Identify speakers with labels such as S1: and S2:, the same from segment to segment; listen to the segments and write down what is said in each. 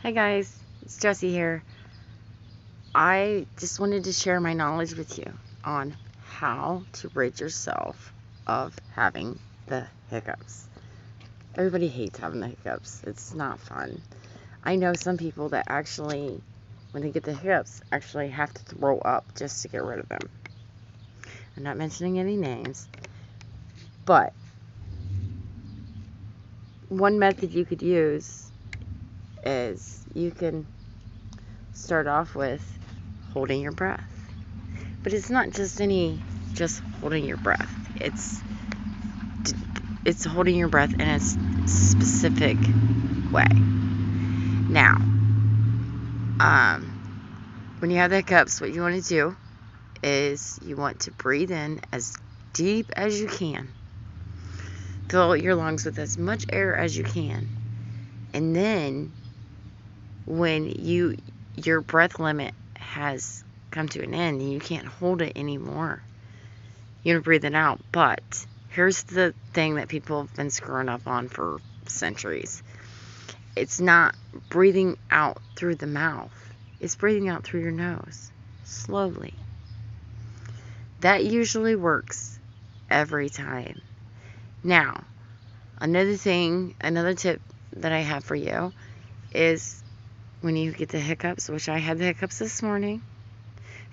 S1: Hey guys, it's Jessie here. I just wanted to share my knowledge with you on how to rid yourself of having the hiccups. Everybody hates having the hiccups. It's not fun. I know some people that actually, when they get the hiccups, actually have to throw up just to get rid of them. I'm not mentioning any names, but one method you could use is you can start off with holding your breath. But it's not just holding your breath. It's holding your breath in a specific way. Now, when you have the hiccups, what you want to do is you want to breathe in as deep as you can. Fill your lungs with as much air as you can. And then when your breath limit has come to an end and you can't hold it anymore, you're going to breathe it out. But here's the thing that people have been screwing up on for centuries. It's not breathing out through the mouth. It's breathing out through your nose, slowly. That usually works every time. Now, another tip that I have for you is when you get the hiccups, which I had the hiccups this morning.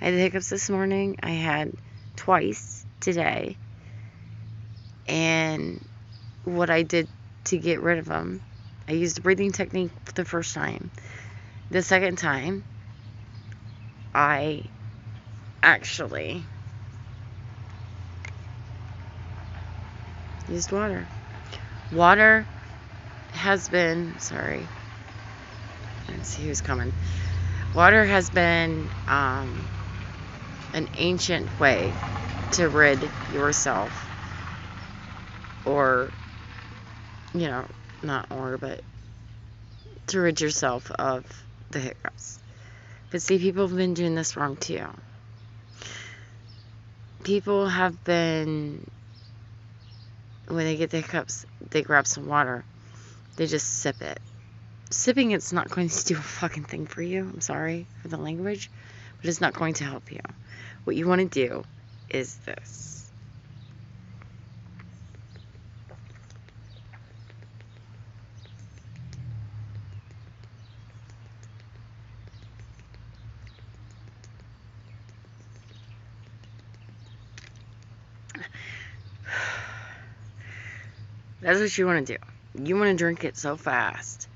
S1: I had twice today. And what I did to get rid of them, I used the breathing technique the first time. The second time, I actually used water. Water has been, sorry, let's see who's coming. Water has been an ancient way to rid yourself, or, but to rid yourself of the hiccups. But see, people have been doing this wrong too. People have been, when they get the hiccups, they grab some water. They just sip it. Sipping it's not going to do a fucking thing for you. I'm sorry for the language, but it's not going to help you. What you want to do is this. That's what you want to do. You want to drink it so fast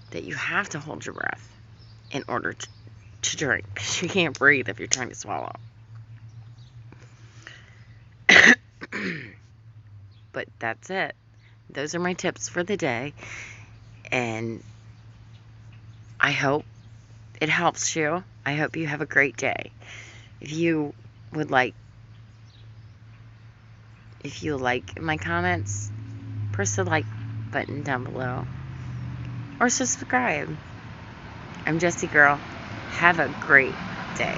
S1: that you have to hold your breath in order to drink. You can't breathe if you're trying to swallow. But that's it. Those are my tips for the day. And I hope it helps you. I hope you have a great day. If you like my comments, press the like button down below. Or subscribe. I'm Jessie Girl. Have a great day.